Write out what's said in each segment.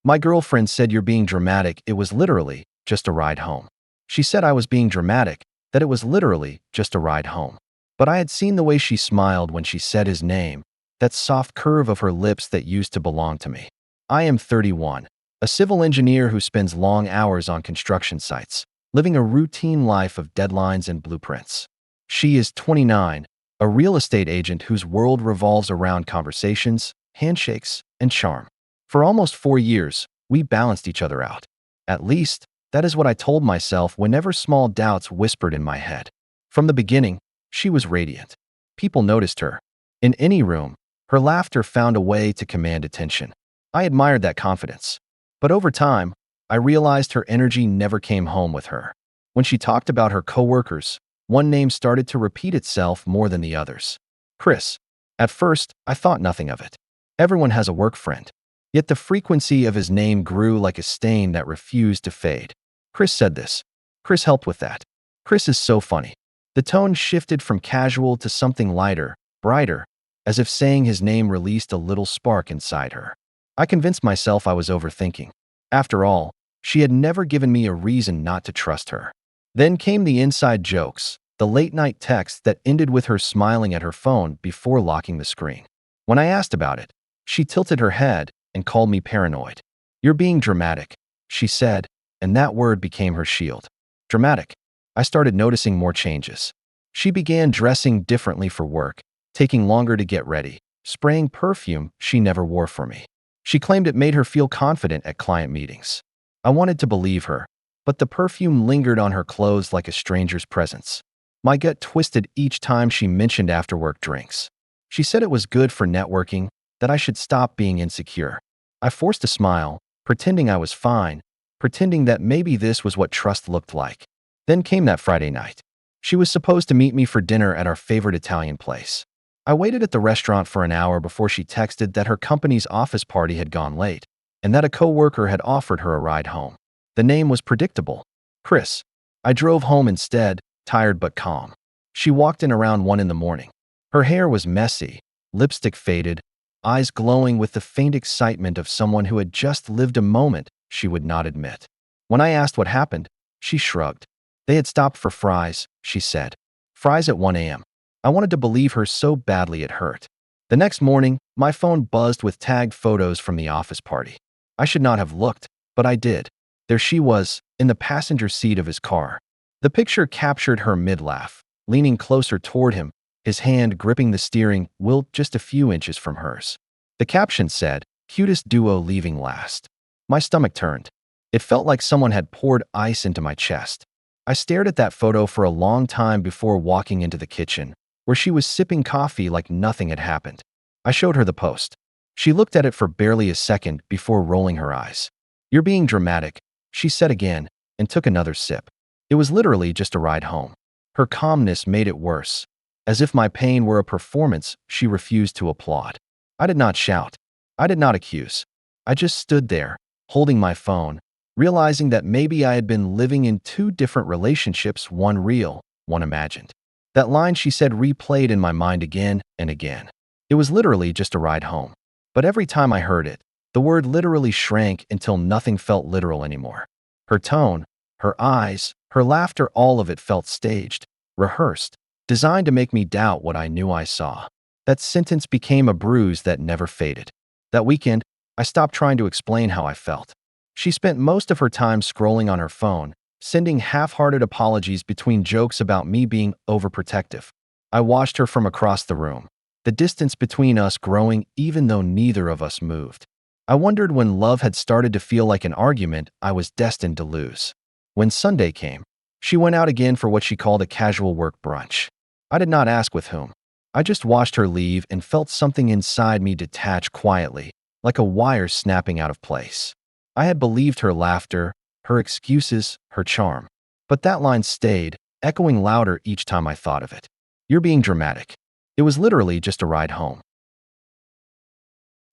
My girlfriend said you're being dramatic. It was literally just a ride home. She said I was being dramatic, that it was literally just a ride home. But I had seen the way she smiled when she said his name, that soft curve of her lips that used to belong to me. I am 31, a civil engineer who spends long hours on construction sites, living a routine life of deadlines and blueprints. She is 29, a real estate agent whose world revolves around conversations, handshakes, and charm. For almost 4 years, we balanced each other out. At least, that is what I told myself whenever small doubts whispered in my head. From the beginning, she was radiant. People noticed her. In any room, her laughter found a way to command attention. I admired that confidence. But over time, I realized her energy never came home with her. When she talked about her coworkers, one name started to repeat itself more than the others. Chris. At first, I thought nothing of it. Everyone has a work friend. Yet the frequency of his name grew like a stain that refused to fade. Chris said this. Chris helped with that. Chris is so funny. The tone shifted from casual to something lighter, brighter, as if saying his name released a little spark inside her. I convinced myself I was overthinking. After all, she had never given me a reason not to trust her. Then came the inside jokes, the late-night texts that ended with her smiling at her phone before locking the screen. When I asked about it, she tilted her head and called me paranoid. You're being dramatic, she said, and that word became her shield. Dramatic. I started noticing more changes. She began dressing differently for work, taking longer to get ready, spraying perfume she never wore for me. She claimed it made her feel confident at client meetings. I wanted to believe her, but the perfume lingered on her clothes like a stranger's presence. My gut twisted each time she mentioned after-work drinks. She said it was good for networking, that I should stop being insecure. I forced a smile, pretending I was fine, pretending that maybe this was what trust looked like. Then came that Friday night. She was supposed to meet me for dinner at our favorite Italian place. I waited at the restaurant for an hour before she texted that her company's office party had gone late, and that a coworker had offered her a ride home. The name was predictable. Chris. I drove home instead, tired but calm. She walked in around 1 in the morning. Her hair was messy, lipstick faded, eyes glowing with the faint excitement of someone who had just lived a moment she would not admit. When I asked what happened, she shrugged. They had stopped for fries, she said. Fries at 1 a.m. I wanted to believe her so badly it hurt. The next morning, my phone buzzed with tagged photos from the office party. I should not have looked, but I did. There she was, in the passenger seat of his car. The picture captured her mid-laugh, leaning closer toward him, his hand gripping the steering wheel just a few inches from hers. The caption said, "Cutest duo leaving last." My stomach turned. It felt like someone had poured ice into my chest. I stared at that photo for a long time before walking into the kitchen, where she was sipping coffee like nothing had happened. I showed her the post. She looked at it for barely a second before rolling her eyes. You're being dramatic, she said again, and took another sip. It was literally just a ride home. Her calmness made it worse. As if my pain were a performance she refused to applaud. I did not shout. I did not accuse. I just stood there, holding my phone, realizing that maybe I had been living in 2 different relationships, one real, one imagined. That line she said replayed in my mind again and again. It was literally just a ride home. But every time I heard it, the word literally shrank until nothing felt literal anymore. Her tone, her eyes, her laughter, all of it felt staged, rehearsed, designed to make me doubt what I knew I saw. That sentence became a bruise that never faded. That weekend, I stopped trying to explain how I felt. She spent most of her time scrolling on her phone, sending half-hearted apologies between jokes about me being overprotective. I watched her from across the room, the distance between us growing even though neither of us moved. I wondered when love had started to feel like an argument I was destined to lose. When Sunday came, she went out again for what she called a casual work brunch. I did not ask with whom. I just watched her leave and felt something inside me detach quietly, like a wire snapping out of place. I had believed her laughter, her excuses, her charm. But that line stayed, echoing louder each time I thought of it. You're being dramatic. It was literally just a ride home.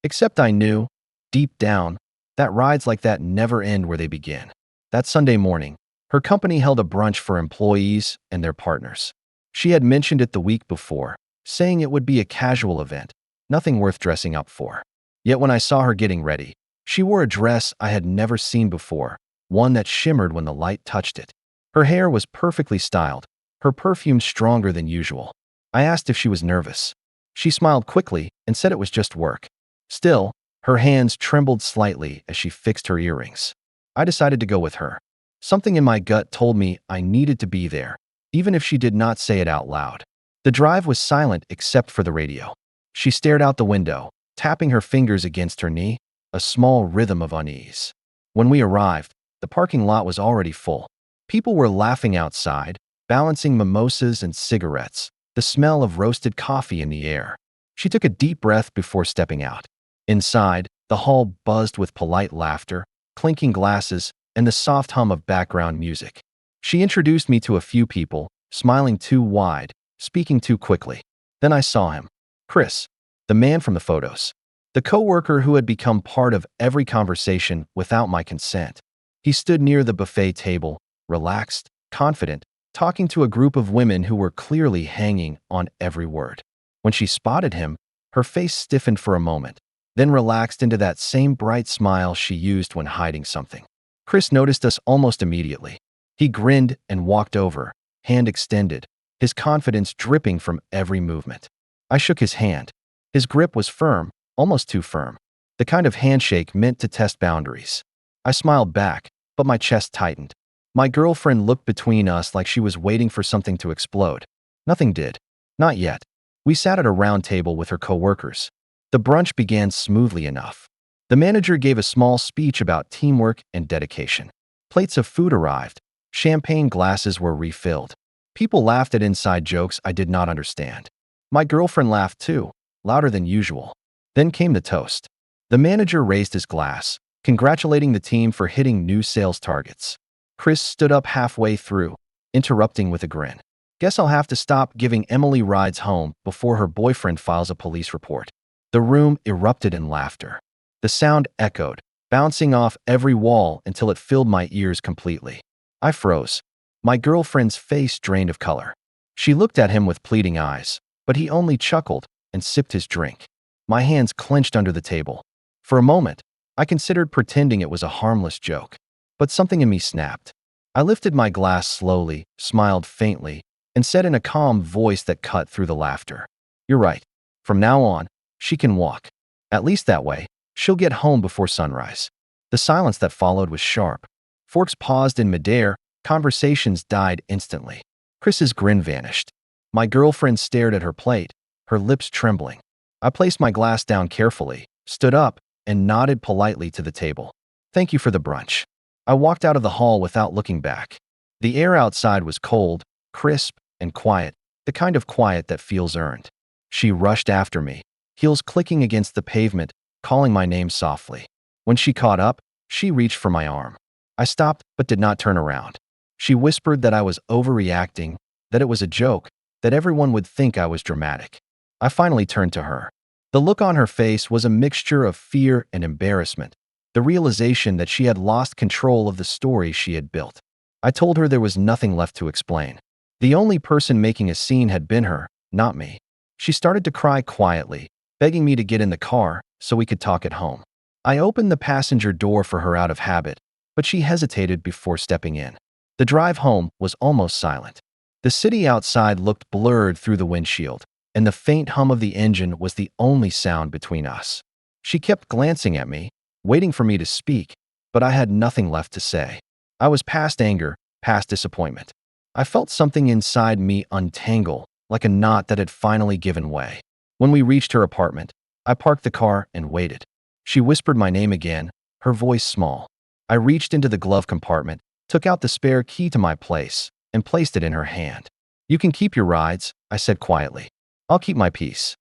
Except I knew, deep down, that rides like that never end where they begin. That Sunday morning, her company held a brunch for employees and their partners. She had mentioned it the week before, saying it would be a casual event, nothing worth dressing up for. Yet when I saw her getting ready, She wore a dress I had never seen before, one that shimmered when the light touched it. Her hair was perfectly styled, her perfume stronger than usual. I asked if she was nervous. She smiled quickly and said it was just work. Still, her hands trembled slightly as she fixed her earrings. I decided to go with her. Something in my gut told me I needed to be there, even if she did not say it out loud. The drive was silent except for the radio. She stared out the window, tapping her fingers against her knee, a small rhythm of unease. When we arrived, the parking lot was already full. People were laughing outside, balancing mimosas and cigarettes, the smell of roasted coffee in the air. She took a deep breath before stepping out. Inside, the hall buzzed with polite laughter, clinking glasses, and the soft hum of background music. She introduced me to a few people, smiling too wide, speaking too quickly. Then I saw him. Chris, the man from the photos. The coworker who had become part of every conversation without my consent. He stood near the buffet table, relaxed, confident, talking to a group of women who were clearly hanging on every word. When she spotted him, her face stiffened for a moment, then relaxed into that same bright smile she used when hiding something. Chris noticed us almost immediately. He grinned and walked over, hand extended, his confidence dripping from every movement. I shook his hand. His grip was firm, almost too firm, the kind of handshake meant to test boundaries. I smiled back, but my chest tightened. My girlfriend looked between us like she was waiting for something to explode. Nothing did. Not yet. We sat at a round table with her coworkers. The brunch began smoothly enough. The manager gave a small speech about teamwork and dedication. Plates of food arrived. Champagne glasses were refilled. People laughed at inside jokes I did not understand. My girlfriend laughed too, louder than usual. Then came the toast. The manager raised his glass, congratulating the team for hitting new sales targets. Chris stood up halfway through, interrupting with a grin. Guess I'll have to stop giving Emily rides home before her boyfriend files a police report. The room erupted in laughter. The sound echoed, bouncing off every wall until it filled my ears completely. I froze. My girlfriend's face drained of color. She looked at him with pleading eyes, but he only chuckled and sipped his drink. My hands clenched under the table. For a moment, I considered pretending it was a harmless joke. But something in me snapped. I lifted my glass slowly, smiled faintly, and said in a calm voice that cut through the laughter, "You're right. From now on, she can walk. At least that way, she'll get home before sunrise." The silence that followed was sharp. Forks paused in midair, conversations died instantly. Chris's grin vanished. My girlfriend stared at her plate, her lips trembling. I placed my glass down carefully, stood up, and nodded politely to the table. "Thank you for the brunch." I walked out of the hall without looking back. The air outside was cold, crisp, and quiet, the kind of quiet that feels earned. She rushed after me, heels clicking against the pavement, calling my name softly. When she caught up, she reached for my arm. I stopped but did not turn around. She whispered that I was overreacting, that it was a joke, that everyone would think I was dramatic. I finally turned to her. The look on her face was a mixture of fear and embarrassment, the realization that she had lost control of the story she had built. I told her there was nothing left to explain. The only person making a scene had been her, not me. She started to cry quietly, begging me to get in the car so we could talk at home. I opened the passenger door for her out of habit, but she hesitated before stepping in. The drive home was almost silent. The city outside looked blurred through the windshield, and the faint hum of the engine was the only sound between us. She kept glancing at me, waiting for me to speak, but I had nothing left to say. I was past anger, past disappointment. I felt something inside me untangle, like a knot that had finally given way. When we reached her apartment, I parked the car and waited. She whispered my name again, her voice small. I reached into the glove compartment, took out the spare key to my place, and placed it in her hand. "You can keep your rides," I said quietly. "I'll keep my peace."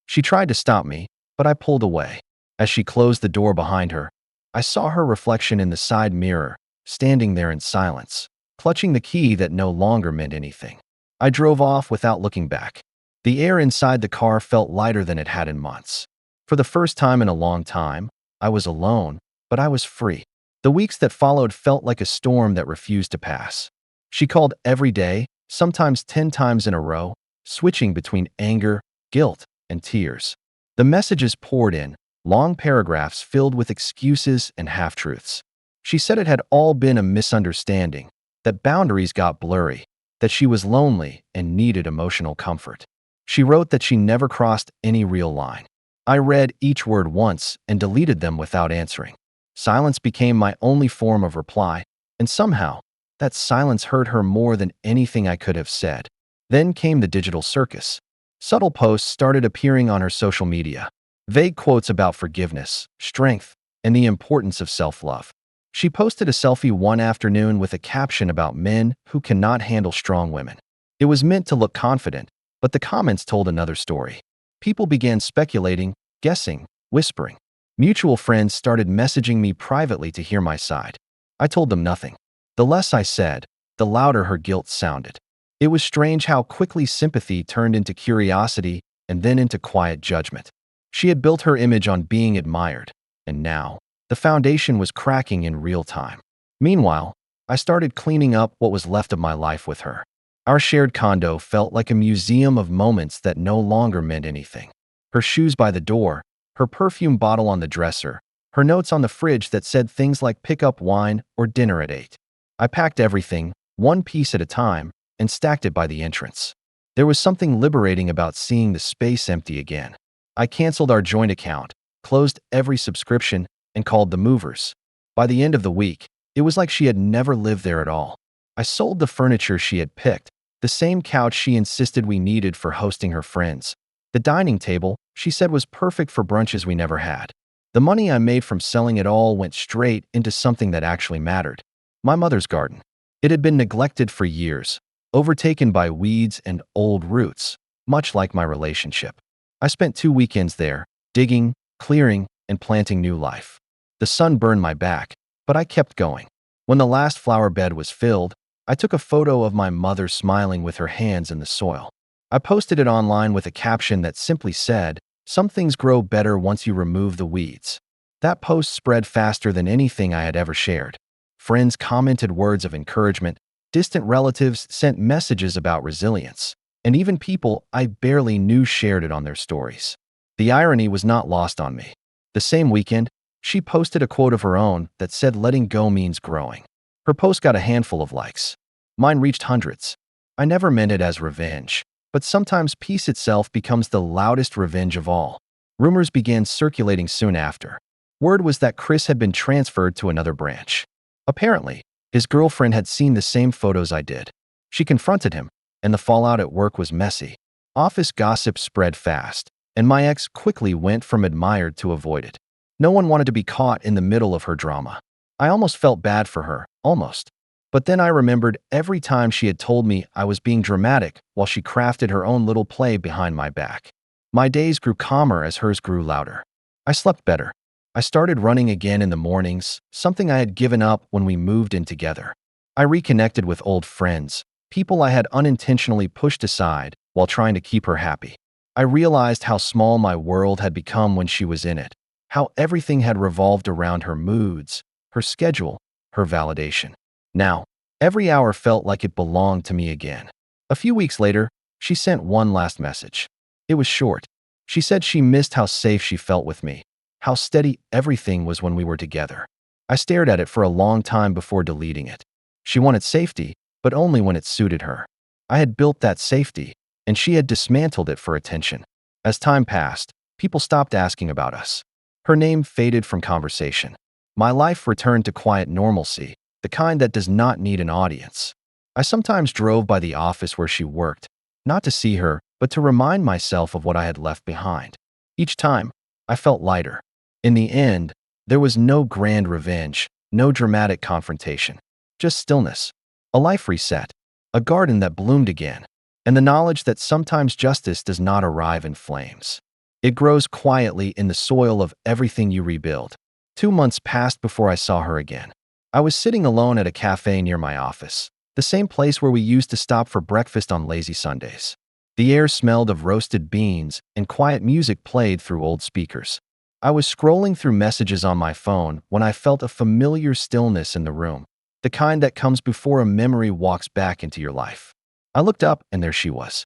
She tried to stop me, but I pulled away. As she closed the door behind her, I saw her reflection in the side mirror, standing there in silence, clutching the key that no longer meant anything. I drove off without looking back. The air inside the car felt lighter than it had in months. For the first time in a long time, I was alone, but I was free. The weeks that followed felt like a storm that refused to pass. She called every day, sometimes 10 times in a row, switching between anger, guilt, and tears. The messages poured in, long paragraphs filled with excuses and half-truths. She said it had all been a misunderstanding, that boundaries got blurry, that she was lonely and needed emotional comfort. She wrote that she never crossed any real line. I read each word once and deleted them without answering. Silence became my only form of reply, and somehow, that silence hurt her more than anything I could have said. Then came the digital circus. Subtle posts started appearing on her social media. Vague quotes about forgiveness, strength, and the importance of self-love. She posted a selfie one afternoon with a caption about men who cannot handle strong women. It was meant to look confident, but the comments told another story. People began speculating, guessing, whispering. Mutual friends started messaging me privately to hear my side. I told them nothing. The less I said, the louder her guilt sounded. It was strange how quickly sympathy turned into curiosity and then into quiet judgment. She had built her image on being admired, and now, the foundation was cracking in real time. Meanwhile, I started cleaning up what was left of my life with her. Our shared condo felt like a museum of moments that no longer meant anything. Her shoes by the door, her perfume bottle on the dresser, her notes on the fridge that said things like pick up wine or dinner at 8. I packed everything, one piece at a time, and stacked it by the entrance. There was something liberating about seeing the space empty again. I canceled our joint account, closed every subscription, and called the movers. By the end of the week, it was like she had never lived there at all. I sold the furniture she had picked, the same couch she insisted we needed for hosting her friends. The dining table, she said, was perfect for brunches we never had. The money I made from selling it all went straight into something that actually mattered. My mother's garden. It had been neglected for years, overtaken by weeds and old roots, much like my relationship. I spent 2 weekends there, digging, clearing, and planting new life. The sun burned my back, but I kept going. When the last flower bed was filled, I took a photo of my mother smiling with her hands in the soil. I posted it online with a caption that simply said, "Some things grow better once you remove the weeds." That post spread faster than anything I had ever shared. Friends commented words of encouragement, distant relatives sent messages about resilience, and even people I barely knew shared it on their stories. The irony was not lost on me. The same weekend, she posted a quote of her own that said letting go means growing. Her post got a handful of likes. Mine reached hundreds. I never meant it as revenge, but sometimes peace itself becomes the loudest revenge of all. Rumors began circulating soon after. Word was that Chris had been transferred to another branch. Apparently, his girlfriend had seen the same photos I did. She confronted him, and the fallout at work was messy. Office gossip spread fast, and my ex quickly went from admired to avoided. No one wanted to be caught in the middle of her drama. I almost felt bad for her, almost. But then I remembered every time she had told me I was being dramatic while she crafted her own little play behind my back. My days grew calmer as hers grew louder. I slept better. I started running again in the mornings, something I had given up when we moved in together. I reconnected with old friends, people I had unintentionally pushed aside while trying to keep her happy. I realized how small my world had become when she was in it, how everything had revolved around her moods, her schedule, her validation. Now, every hour felt like it belonged to me again. A few weeks later, she sent one last message. It was short. She said she missed how safe she felt with me, how steady everything was when we were together. I stared at it for a long time before deleting it. She wanted safety, but only when it suited her. I had built that safety, and she had dismantled it for attention. As time passed, people stopped asking about us. Her name faded from conversation. My life returned to quiet normalcy, the kind that does not need an audience. I sometimes drove by the office where she worked, not to see her, but to remind myself of what I had left behind. Each time, I felt lighter. In the end, there was no grand revenge, no dramatic confrontation, just stillness, a life reset, a garden that bloomed again, and the knowledge that sometimes justice does not arrive in flames. It grows quietly in the soil of everything you rebuild. 2 months passed before I saw her again. I was sitting alone at a cafe near my office, the same place where we used to stop for breakfast on lazy Sundays. The air smelled of roasted beans, and quiet music played through old speakers. I was scrolling through messages on my phone when I felt a familiar stillness in the room, the kind that comes before a memory walks back into your life. I looked up, and there she was.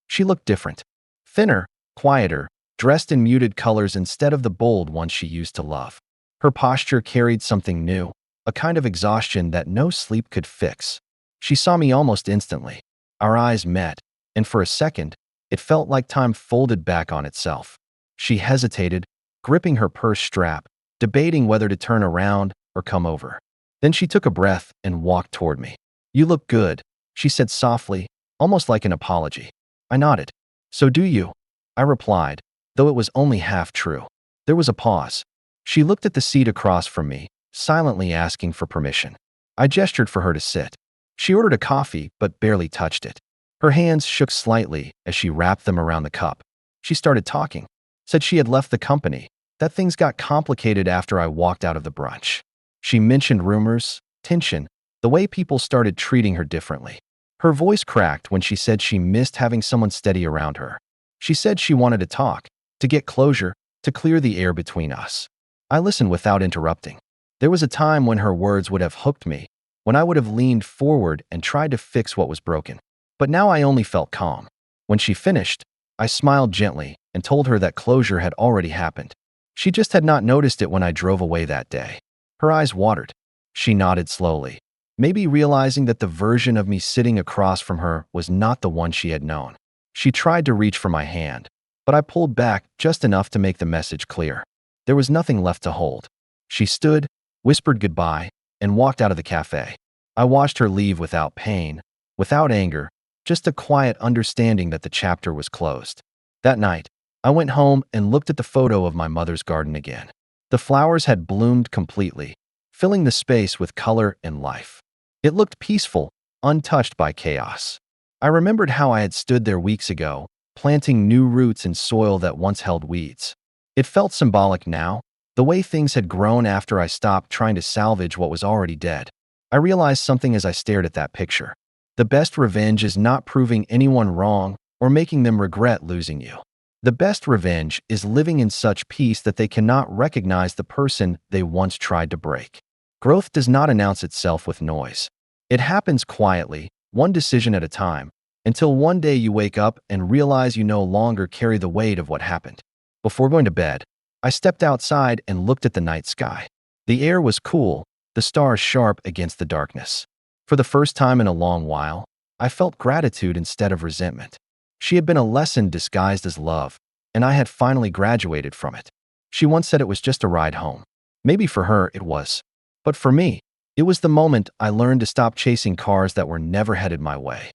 She looked different. Thinner, quieter, dressed in muted colors instead of the bold ones she used to love. Her posture carried something new, a kind of exhaustion that no sleep could fix. She saw me almost instantly. Our eyes met, and for a second, it felt like time folded back on itself. She hesitated, gripping her purse strap, debating whether to turn around or come over. Then she took a breath and walked toward me. "You look good," she said softly, almost like an apology. I nodded. "So do you," I replied, though it was only half true. There was a pause. She looked at the seat across from me, silently asking for permission. I gestured for her to sit. She ordered a coffee, but barely touched it. Her hands shook slightly as she wrapped them around the cup. She started talking, said she had left the company, that things got complicated after I walked out of the brunch. She mentioned rumors, tension, the way people started treating her differently. Her voice cracked when she said she missed having someone steady around her. She said she wanted to talk, to get closure, to clear the air between us. I listened without interrupting. There was a time when her words would have hooked me, when I would have leaned forward and tried to fix what was broken. But now I only felt calm. When she finished, I smiled gently and told her that closure had already happened. She just had not noticed it when I drove away that day. Her eyes watered. She nodded slowly, maybe realizing that the version of me sitting across from her was not the one she had known. She tried to reach for my hand, but I pulled back just enough to make the message clear. There was nothing left to hold. She stood, whispered goodbye, and walked out of the cafe. I watched her leave without pain, without anger, just a quiet understanding that the chapter was closed. That night, I went home and looked at the photo of my mother's garden again. The flowers had bloomed completely, filling the space with color and life. It looked peaceful, untouched by chaos. I remembered how I had stood there weeks ago, planting new roots in soil that once held weeds. It felt symbolic now, the way things had grown after I stopped trying to salvage what was already dead. I realized something as I stared at that picture. The best revenge is not proving anyone wrong or making them regret losing you. The best revenge is living in such peace that they cannot recognize the person they once tried to break. Growth does not announce itself with noise. It happens quietly, one decision at a time, until one day you wake up and realize you no longer carry the weight of what happened. Before going to bed, I stepped outside and looked at the night sky. The air was cool, the stars sharp against the darkness. For the first time in a long while, I felt gratitude instead of resentment. She had been a lesson disguised as love, and I had finally graduated from it. She once said it was just a ride home. Maybe for her it was. But for me, it was the moment I learned to stop chasing cars that were never headed my way.